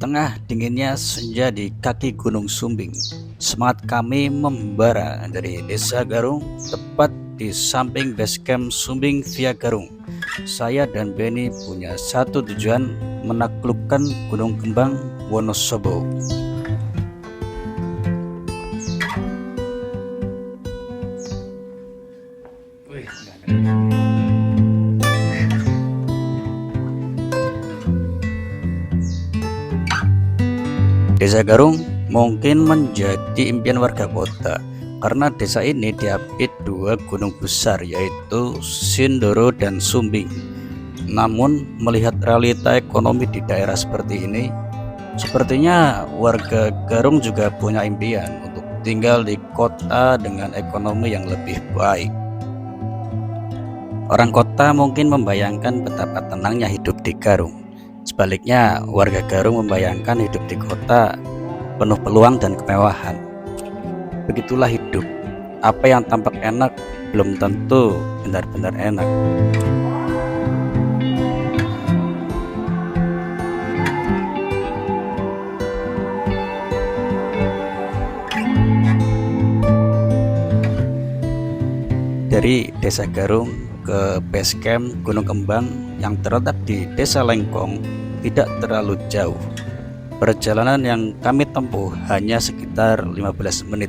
tengah dinginnya senja di kaki Gunung Sumbing, semangat kami membara dari Desa Garung, tepat di samping base camp Sumbing via Garung. Saya dan Benny punya satu tujuan, menaklukkan Gunung Kembang, Wonosobo. Desa Garung mungkin menjadi impian warga kota karena desa ini diapit dua gunung besar, yaitu Sindoro dan Sumbing. Namun melihat realita ekonomi di daerah seperti ini, sepertinya warga Garung juga punya impian untuk tinggal di kota dengan ekonomi yang lebih baik. Orang kota mungkin membayangkan betapa tenangnya hidup di Garung. Sebaliknya, warga Garung membayangkan hidup di kota penuh peluang dan kemewahan. Begitulah hidup. Apa yang tampak enak belum tentu benar-benar enak. Dari Desa Garung ke base camp Gunung Kembang yang terletak di Desa Lengkong tidak terlalu jauh. Perjalanan yang kami tempuh hanya sekitar 15 menit.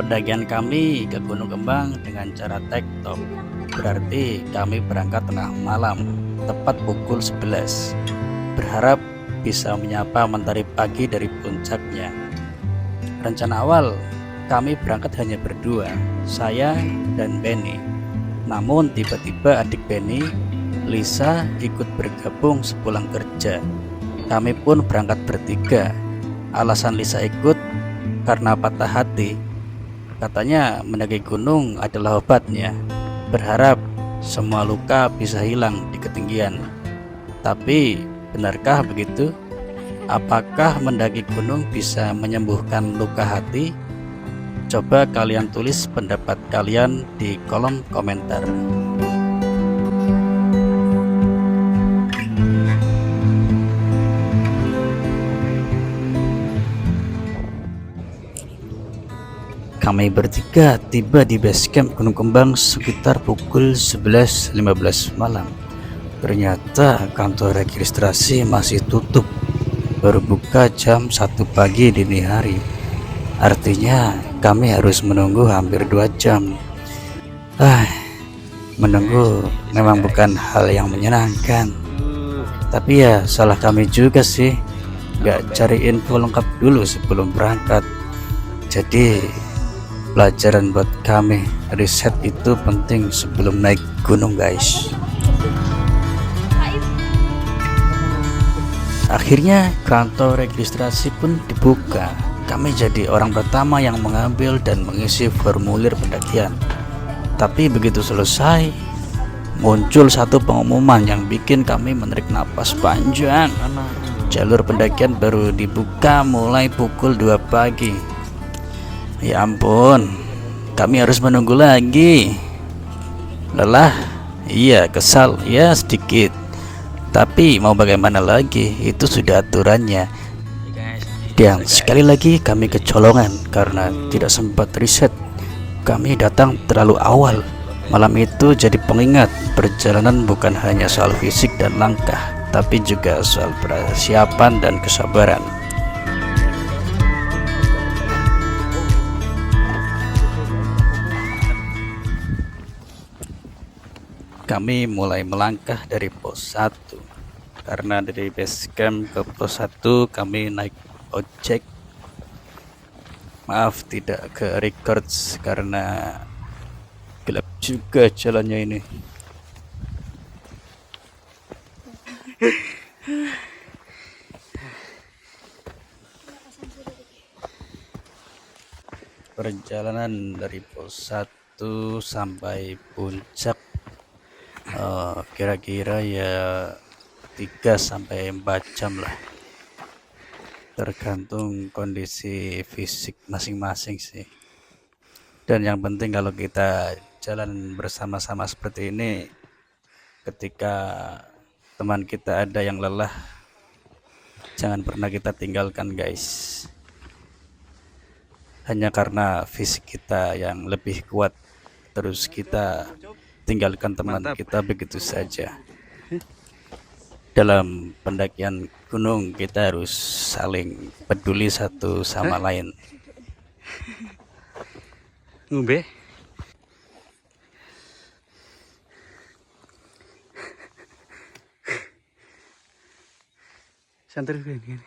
Pendakian kami ke Gunung Kembang dengan cara tek-tok, berarti kami berangkat tengah malam, tepat pukul 11, berharap bisa menyapa mentari pagi dari puncaknya. Rencana awal kami berangkat hanya berdua, saya dan Benny. Namun tiba-tiba adik Benny, Lisa, ikut bergabung sepulang kerja. Kami pun berangkat bertiga. Alasan Lisa ikut karena patah hati. Katanya mendaki gunung adalah obatnya. Berharap semua luka bisa hilang di ketinggian. Tapi benarkah begitu? Apakah mendaki gunung bisa menyembuhkan luka hati? Coba kalian tulis pendapat kalian di kolom komentar. Kami bertiga tiba di base camp Gunung Kembang sekitar pukul 11.15 malam. Ternyata kantor registrasi masih tutup. Baru buka jam 1 pagi dini hari. Artinya kami harus menunggu hampir 2 jam. Menunggu memang bukan hal yang menyenangkan. Tapi ya salah kami juga sih, gak cari info lengkap dulu sebelum berangkat. Jadi pelajaran buat kami, riset itu penting sebelum naik gunung guys. Akhirnya kantor registrasi pun dibuka. Kami jadi orang pertama yang mengambil dan mengisi formulir pendakian. Tapi begitu selesai, muncul satu pengumuman yang bikin kami menarik napas panjang. Jalur pendakian baru dibuka mulai pukul 2 pagi. Ya ampun, kami harus menunggu lagi. Lelah? Iya, kesal ya sedikit. Tapi mau bagaimana lagi, itu sudah aturannya. Dan sekali lagi kami kecolongan karena tidak sempat riset. Kami datang terlalu awal. Malam itu jadi pengingat perjalanan bukan hanya soal fisik dan langkah, tapi juga soal persiapan dan kesabaran. Kami mulai melangkah dari pos 1. Karena dari base camp ke pos 1 kami naik ojek. Maaf tidak ke records karena gelap juga jalannya ini. Perjalanan dari pos 1 sampai puncak kira-kira ya 3-4 jam lah, tergantung kondisi fisik masing-masing sih. Dan yang penting kalau kita jalan bersama-sama seperti ini, ketika teman kita ada yang lelah, jangan pernah kita tinggalkan guys. Hanya karena fisik kita yang lebih kuat, terus kita tinggalkan teman kita begitu saja. Dalam pendakian gunung kita harus saling peduli satu sama lain. Ngombe. Santai kan.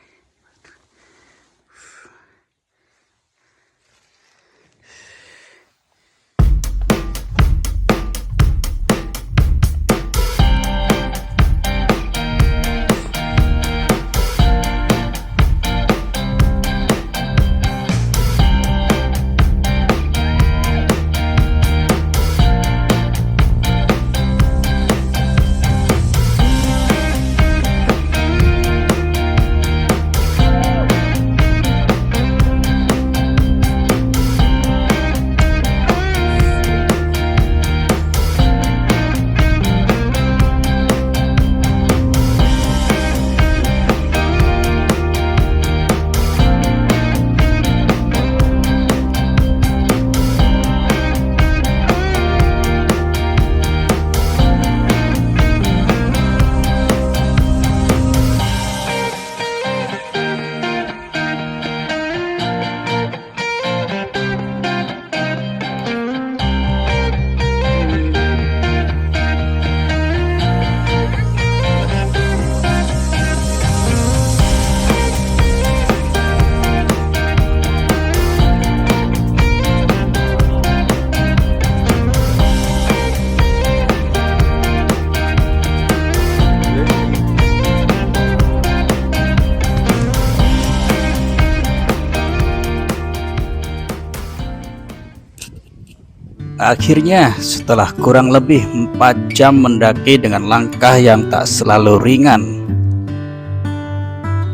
Akhirnya setelah kurang lebih 4 jam mendaki dengan langkah yang tak selalu ringan,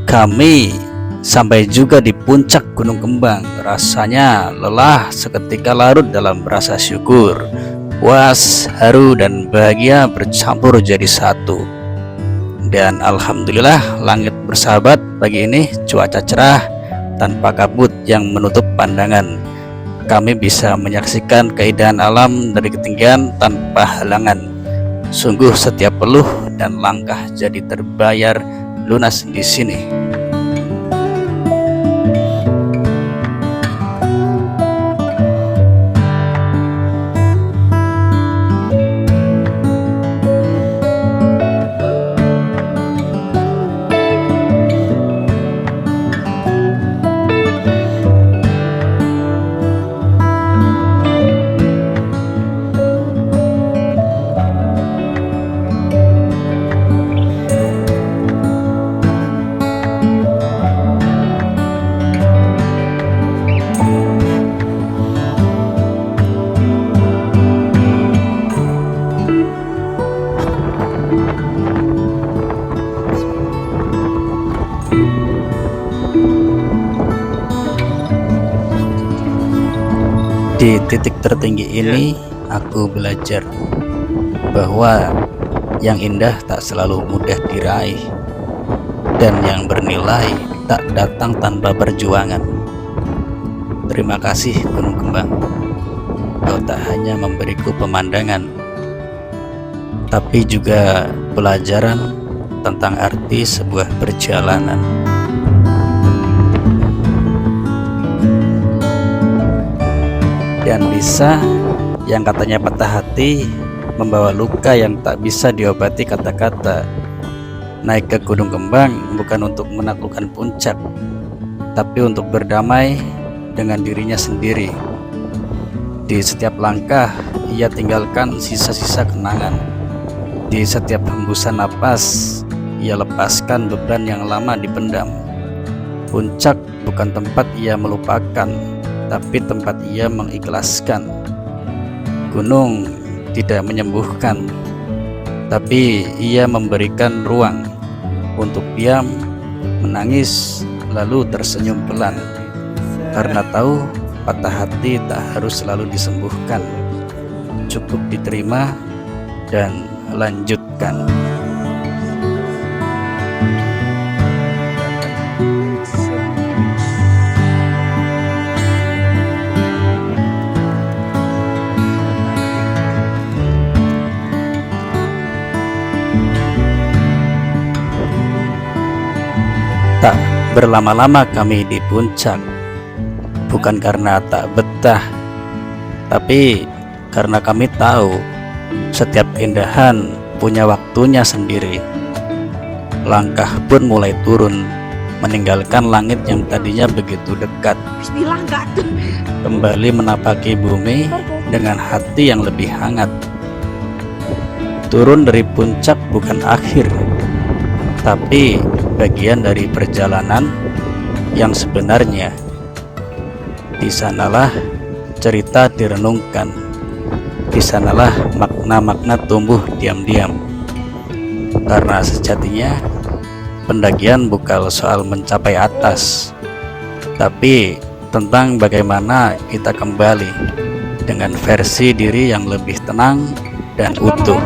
kami sampai juga di puncak Gunung Kembang. Rasanya lelah seketika larut dalam rasa syukur, puas, haru, dan bahagia bercampur jadi satu. Dan alhamdulillah langit bersahabat pagi ini, cuaca cerah tanpa kabut yang menutup pandangan. Kami bisa menyaksikan keindahan alam dari ketinggian tanpa halangan. Sungguh setiap peluh dan langkah jadi terbayar lunas di sini. Di titik tertinggi ini aku belajar bahwa yang indah tak selalu mudah diraih, dan yang bernilai tak datang tanpa perjuangan. Terima kasih Gunung Kembang, kau tak hanya memberiku pemandangan, tapi juga pelajaran tentang arti sebuah perjalanan. Dan bisa yang katanya patah hati membawa luka yang tak bisa diobati kata-kata. Naik ke Gunung Kembang bukan untuk menaklukkan puncak, tapi untuk berdamai dengan dirinya sendiri. Di setiap langkah ia tinggalkan sisa-sisa kenangan. Di setiap hembusan napas ia lepaskan beban yang lama dipendam. Puncak bukan tempat ia melupakan, tapi tempat ia mengikhlaskan. Gunung tidak menyembuhkan, tapi ia memberikan ruang untuk diam, menangis, lalu tersenyum pelan. Karena tahu patah hati tak harus selalu disembuhkan, cukup diterima dan lanjutkan. Tak berlama-lama kami di puncak, bukan karena tak betah, tapi karena kami tahu setiap keindahan punya waktunya sendiri. Langkah pun mulai turun, meninggalkan langit yang tadinya begitu dekat, kembali menapaki bumi dengan hati yang lebih hangat. Turun dari puncak bukan akhir, tapi bagian dari perjalanan yang sebenarnya. Di sanalah cerita direnungkan, di sanalah makna-makna tumbuh diam-diam. Karena sejatinya pendakian bukan soal mencapai atas, tapi tentang bagaimana kita kembali dengan versi diri yang lebih tenang dan utuh.